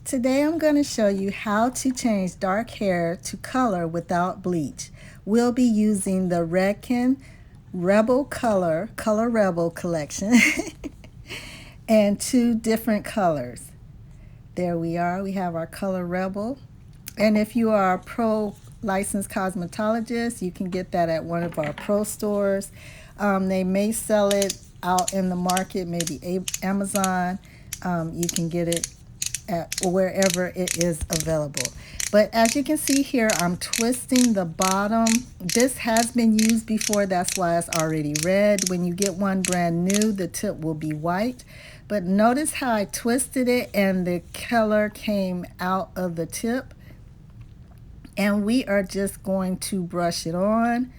Today I'm going to show you how to change dark hair to color without bleach. We'll be using the Redken Rebel Color Rebel collection and two different colors. There we are. We have our Color Rebel. And if you are a pro licensed cosmetologist, you can get that at one of our pro stores. They may sell it out in the market, maybe Amazon. You can get it at wherever it is available. But as you can see here, I'm twisting the bottom. This has been used before, that's why it's already red. When you get one brand new, the tip will be white. But notice how I twisted it and the color came out of the tip. And we are just going to brush it on.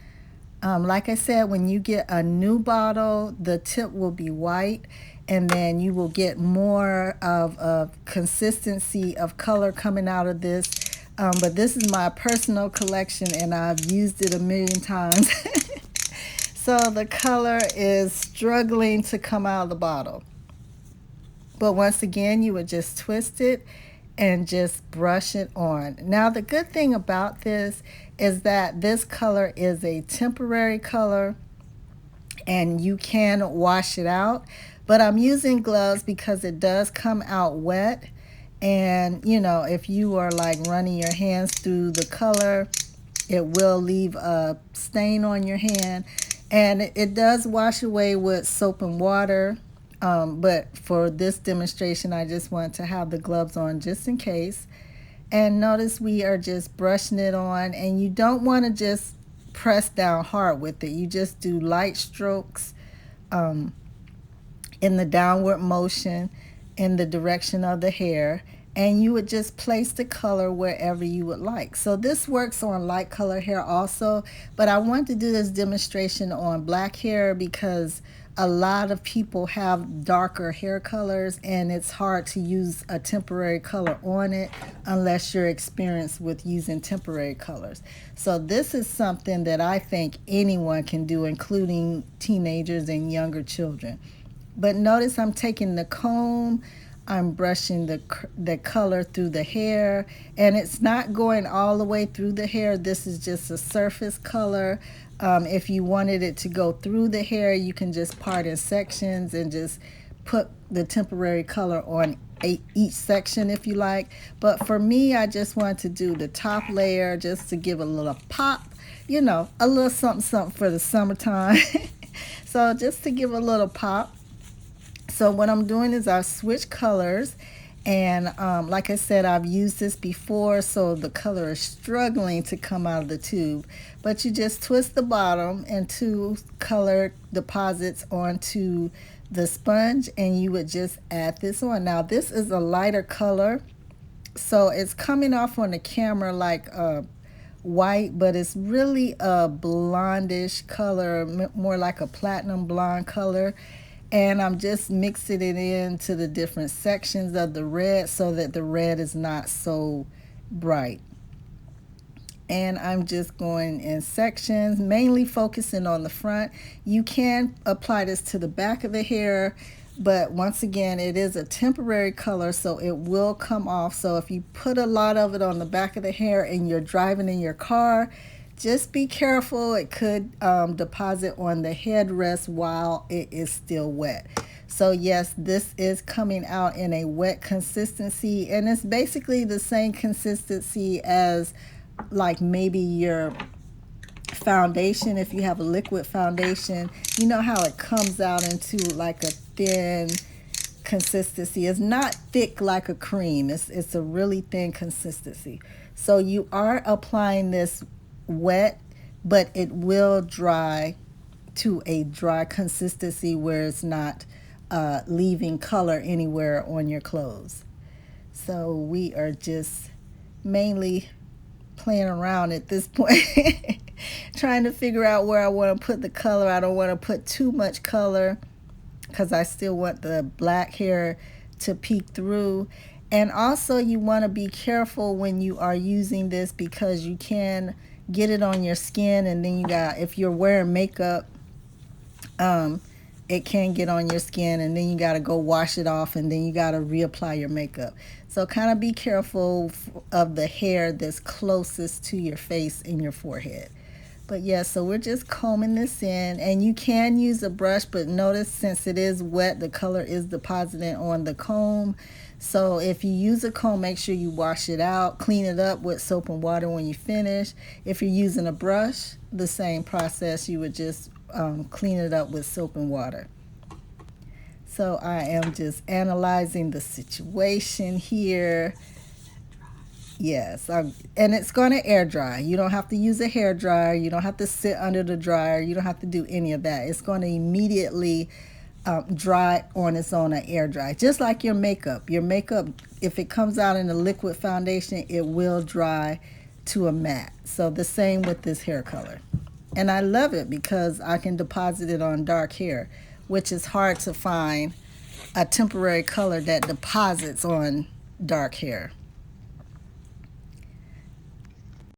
Like I said, when you get a new bottle, the tip will be white, and then you will get more of a consistency of color coming out of this. But this is my personal collection, and I've used it a million times. So the color is struggling to come out of the bottle. But once again, you would just twist it and just brush it on. Now the good thing about this is that this color is a temporary color and you can wash it out, but I'm using gloves because it does come out wet. And you know, if you are like running your hands through the color, it will leave a stain on your hand, and it does wash away with soap and water. But for this demonstration, I just want to have the gloves on just in case. And notice we are just brushing it on, and you don't want to just press down hard with it. You just do light strokes in the downward motion in the direction of the hair, and you would just place the color wherever you would like. So this works on light color hair also, but I want to do this demonstration on black hair because a lot of people have darker hair colors and it's hard to use a temporary color on it unless you're experienced with using temporary colors. So this is something that I think anyone can do, including teenagers and younger children. But notice I'm taking the comb, I'm brushing the color through the hair, and it's not going all the way through the hair. This is just a surface color. If you wanted it to go through the hair, you can just part in sections and just put the temporary color on each section if you like. But for me, I just want to do the top layer just to give a little pop, you know, a little something something for the summertime. So just to give a little pop. So what I'm doing is I switch colors, and like I said, I've used this before, so the color is struggling to come out of the tube. But you just twist the bottom and two color deposits onto the sponge, and you would just add this on. Now this is a lighter color, so it's coming off on the camera like white, but it's really a blondish color, more like a platinum blonde color. And I'm just mixing it into the different sections of the red so that the red is not so bright. And I'm just going in sections, mainly focusing on the front. You can apply this to the back of the hair, but once again, it is a temporary color, so it will come off. So if you put a lot of it on the back of the hair and you're driving in your car, just be careful. It could deposit on the headrest while it is still wet. So yes, this is coming out in a wet consistency, and it's basically the same consistency as like maybe your foundation. If you have a liquid foundation, you know how it comes out into like a thin consistency. It's not thick like a cream. It's a really thin consistency. So you are applying this wet, but it will dry to a dry consistency where it's not leaving color anywhere on your clothes. So we are just mainly playing around at this point, trying to figure out where I want to put the color. I don't want to put too much color because I still want the black hair to peek through. And also you want to be careful when you are using this because you can get it on your skin, and then you got, if you're wearing makeup, it can get on your skin, and then you got to go wash it off, and then you got to reapply your makeup. So kind of be careful of the hair that's closest to your face and your forehead. But yeah, so we're just combing this in, and you can use a brush, but notice since it is wet, the color is deposited on the comb. So if you use a comb, make sure you wash it out, clean it up with soap and water when you finish. If you're using a brush, the same process, you would just clean it up with soap and water. So I am just analyzing the situation here. Yes, and it's going to air dry. You don't have to use a hair dryer. You don't have to sit under the dryer. You don't have to do any of that. It's going to immediately dry on its own and air dry. Just like your makeup. Your makeup, if it comes out in a liquid foundation, it will dry to a matte. So the same with this hair color. And I love it because I can deposit it on dark hair, which is hard to find a temporary color that deposits on dark hair.